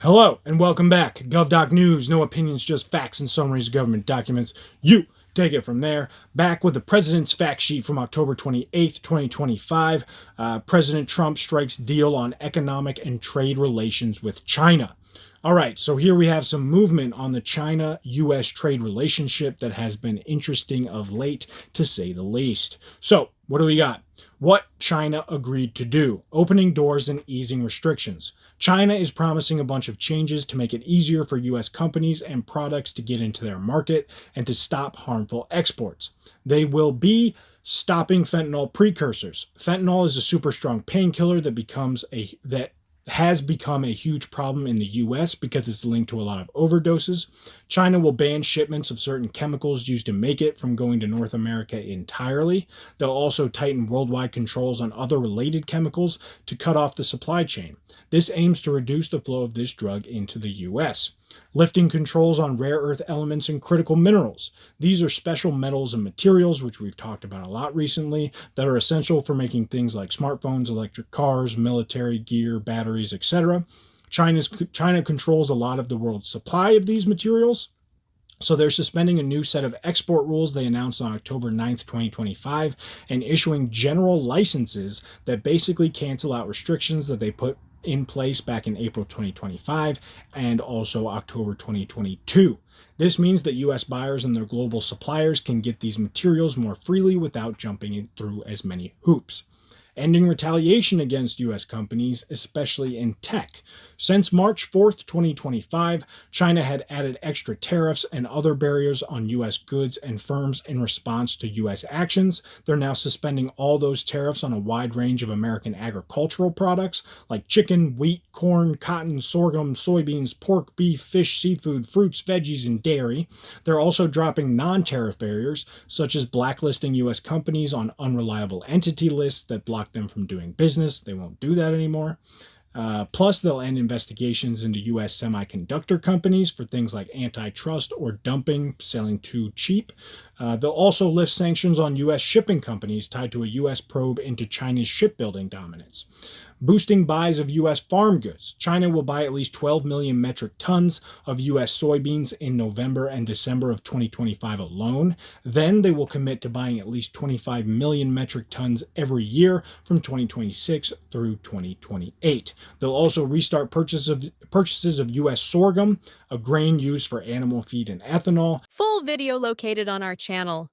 Hello and welcome back. GovDoc News, no opinions, just facts and summaries of government documents. You take it from there. Back with the President's fact sheet from October 28th, 2025. President Trump strikes deal on economic and trade relations with China. All right, so here we have some movement on the China-U.S. trade relationship that has been interesting of late, to say the least. So, what do we got? What China agreed to do: opening doors and easing restrictions. China is promising a bunch of changes to make it easier for U.S. companies and products to get into their market and to stop harmful exports. They will be stopping fentanyl precursors. Fentanyl is a super strong painkiller that has become a huge problem in the US because it's linked to a lot of overdoses. China will ban shipments of certain chemicals used to make it from going to North America entirely. They'll also tighten worldwide controls on other related chemicals to cut off the supply chain. This aims to reduce the flow of this drug into the US. Lifting controls on rare earth elements and critical minerals. These are special metals and materials, which we've talked about a lot recently, that are essential for making things like smartphones, electric cars, military gear, batteries, etc. China controls a lot of the world's supply of these materials. So they're suspending a new set of export rules they announced on October 9th, 2025, and issuing general licenses that basically cancel out restrictions that they put in place back in April 2025 and also October 2022. This means that U.S. buyers and their global suppliers can get these materials more freely without jumping through as many hoops. Ending retaliation against U.S. companies, especially in tech. Since March 4th, 2025, China had added extra tariffs and other barriers on U.S. goods and firms in response to U.S. actions. They're now suspending all those tariffs on a wide range of American agricultural products like chicken, wheat, corn, cotton, sorghum, soybeans, pork, beef, fish, seafood, fruits, veggies, and dairy. They're also dropping non-tariff barriers, such as blacklisting U.S. companies on unreliable entity lists that block them from doing business. They won't do that anymore. Plus, they'll end investigations into U.S. semiconductor companies for things like antitrust or dumping, selling too cheap. They'll also lift sanctions on U.S. shipping companies tied to a U.S. probe into China's shipbuilding dominance. Boosting buys of U.S. farm goods. China will buy at least 12 million metric tons of U.S. soybeans in November and December of 2025 alone. Then they will commit to buying at least 25 million metric tons every year from 2026 through 2028. They'll also restart purchases of U.S. sorghum, a grain used for animal feed and ethanol. Full video located on our channel.